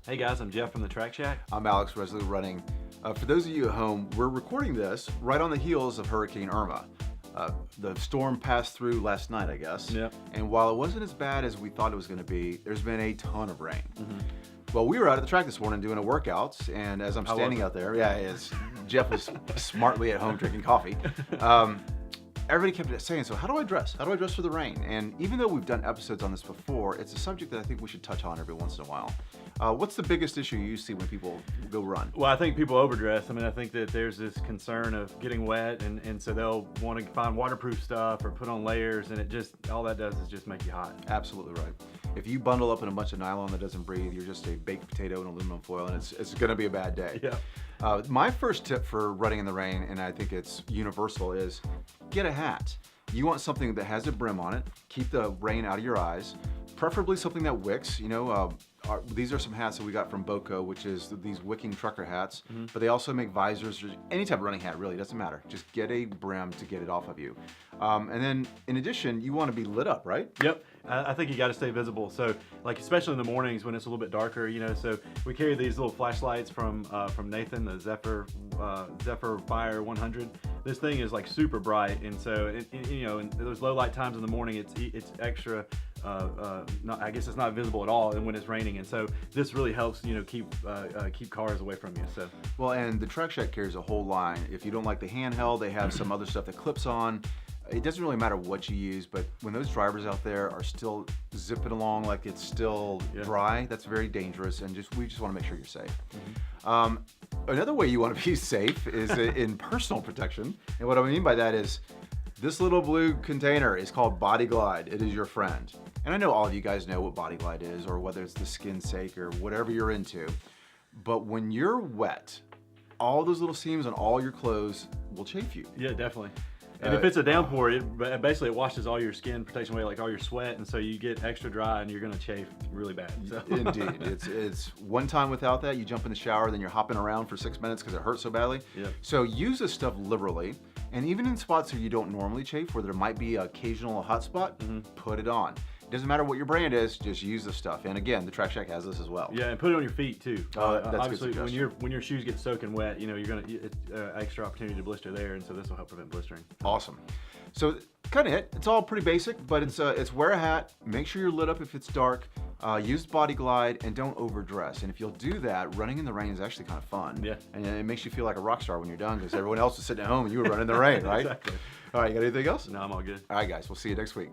Hey guys, I'm Jeff from the Track Shack. I'm Alex Resolute running. For those of you at home, we're recording this right on the heels of Hurricane Irma. The storm passed through last night, I guess. Yep. And while it wasn't as bad as we thought it was going to be, there's been a ton of rain. Well, we were out at the track this morning doing a workout, and as I'm standing out there, Jeff was smartly at home drinking coffee. Everybody kept saying, so how do I dress? How do I dress for the rain? And even though we've done episodes on this before, it's a subject that I think we should touch on every once in a while. What's the biggest issue you see when people go run? Well, I think people overdress. I mean, I think that there's this concern of getting wet, and so they'll want to find waterproof stuff or put on layers, and it just, all that does is just make you hot. Absolutely right. If you bundle up in a bunch of nylon that doesn't breathe, you're just a baked potato in aluminum foil, and it's going to be a bad day. Yeah. My first tip for running in the rain, and I think it's universal, is get a hat. You want something that has a brim on it, keep the rain out of your eyes, preferably something that wicks. You know, these are some hats that we got from Boco, which is these wicking trucker hats, but they also make visors, or any type of running hat, really, doesn't matter. Just get a brim to get it off of you. And then, in addition, you want to be lit up, right? Yep. I think you got to stay visible. So, like, especially in the mornings when it's a little bit darker, you know. So we carry these little flashlights from Nathan, the Zephyr Fire 100. This thing is like super bright, and so you know, in those low light times in the morning, it's extra. I guess it's not visible at all, and when it's raining, and so this really helps, you know, keep cars away from you. So well, and the Track Shack carries a whole line. If you don't like the handheld, they have some other stuff that clips on. It doesn't really matter what you use, but when those drivers out there are still zipping along like it's still dry, that's very dangerous, and we just want to make sure you're safe. Another way you want to be safe is in personal protection, and what I mean by that is this little blue container is called Body Glide. It is your friend. And I know all of you guys know what Body Glide is, or whether it's the skin sake or whatever you're into, but when you're wet, all those little seams on all your clothes will chafe you. yeah, definely. And if it's a downpour, it washes all your skin protection away, like all your sweat, and so you get extra dry, and you're gonna chafe really bad. So. Indeed, it's one time without that, you jump in the shower, then you're hopping around for 6 minutes because it hurts so badly. Yep. So use this stuff liberally, and even in spots where you don't normally chafe, where there might be an occasional hot spot, put it on. It doesn't matter what your brand is, just use this stuff. And again, the Track Shack has this as well. Yeah, and put it on your feet too. That's obviously, good when your shoes get soaking wet, you know, you're gonna extra opportunity to blister there, and so this will help prevent blistering. Awesome. So kind of it. It's all pretty basic, but it's wear a hat. Make sure you're lit up if it's dark. Use Body Glide, and don't overdress. And if you'll do that, running in the rain is actually kind of fun. Yeah. And it makes you feel like a rock star when you're done, because everyone else is sitting at home and you were running in the rain, right? Exactly. All right, you got anything else? No, I'm all good. All right, guys. We'll see you next week.